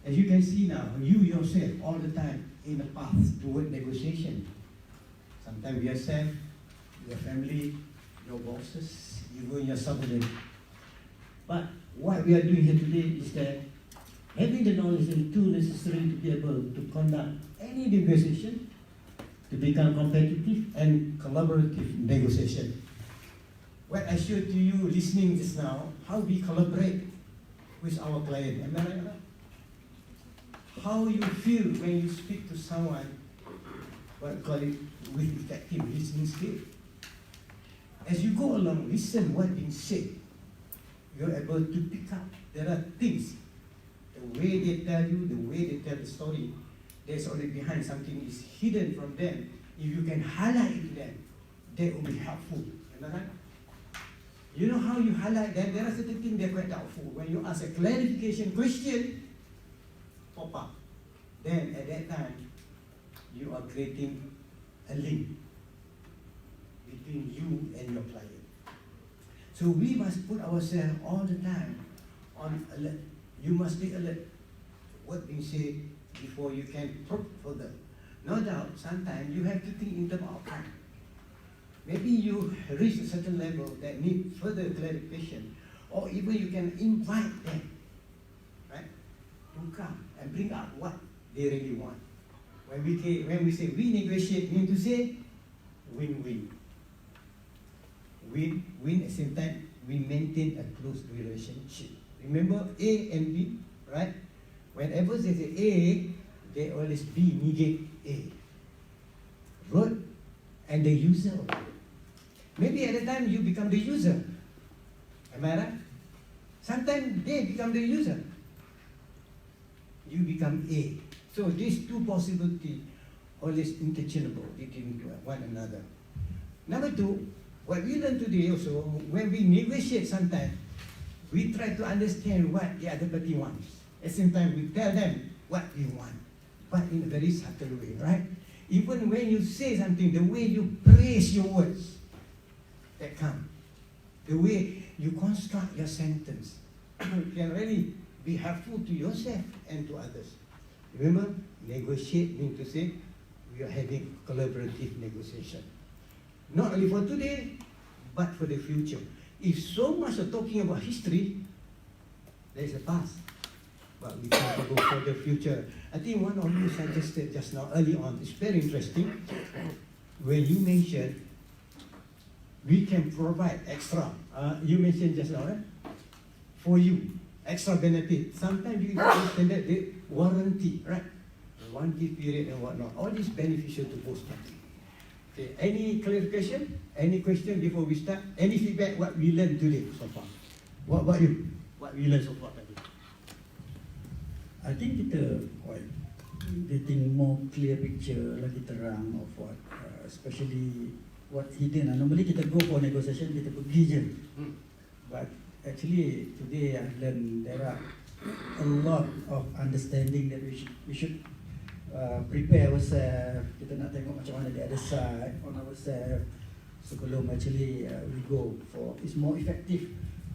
As you can see now, you yourself all the time in the path toward negotiation. Sometimes yourself, your family, your bosses, even your subordinate. But what we are doing here today is that having the knowledge and tools necessary to be able to conduct any negotiation, to become competitive and collaborative negotiation. What I showed to you listening just now, how we collaborate with our client. Am I right? How you feel when you speak to someone, what we call it, with effective listening skill. As you go along, listen what being said. You're able to pick up. There are things, the way they tell you, the way they tell the story, there's already behind something is hidden from them. If you can highlight it to them, that will be helpful. Am I right? You know how you highlight them? There are certain things that are quite helpful. When you ask a clarification question, pop up. Then at that time, you are creating a link between you and your client. So we must put ourselves all the time on alert. You must be alert. What being said before you can probe further. No doubt, sometimes you have to think in terms of time. Maybe you reach a certain level that need further clarification, or even you can invite them, right, to come and bring up what they really want. When we say we negotiate, mean to say win-win. Win at the same time, we maintain a close relationship. Remember A and B, right? Whenever they say A, they always B negate A. Road and the user of it. Maybe at the time you become the user. Am I right? Sometimes they become the user. You become A. So these two possibilities always interchangeable between one another. Number two, what we learn today also, when we negotiate sometimes, we try to understand what the other party wants. At the same time, we tell them what we want, but in a very subtle way, right? Even when you say something, the way you praise your words, that come. The way you construct your sentence can really be helpful to yourself and to others. Remember, negotiate means to say we are having collaborative negotiation. Not only for today, but for the future. If so much are talking about history, there is a past. But we can go for the future. I think one of you suggested just now, early on, it's very interesting. When you mentioned we can provide extra, you mentioned just now, for you, extra benefit. Sometimes you understand that the warranty, right? Warranty period and whatnot. All this beneficial to both parties. Okay, any clarification? Any question before we start? Any feedback what we learned today so far? What about you? What we learned so far today? I think kita quite getting more clear picture, lagi terang of what, especially what hidden. Normally kita go for negotiation, kita pergi je. But actually today I learned there are a lot of understanding that we should prepare ourselves. Kita nak tengok macam mana the other side on ourselves sebelum actually we go for. It's more effective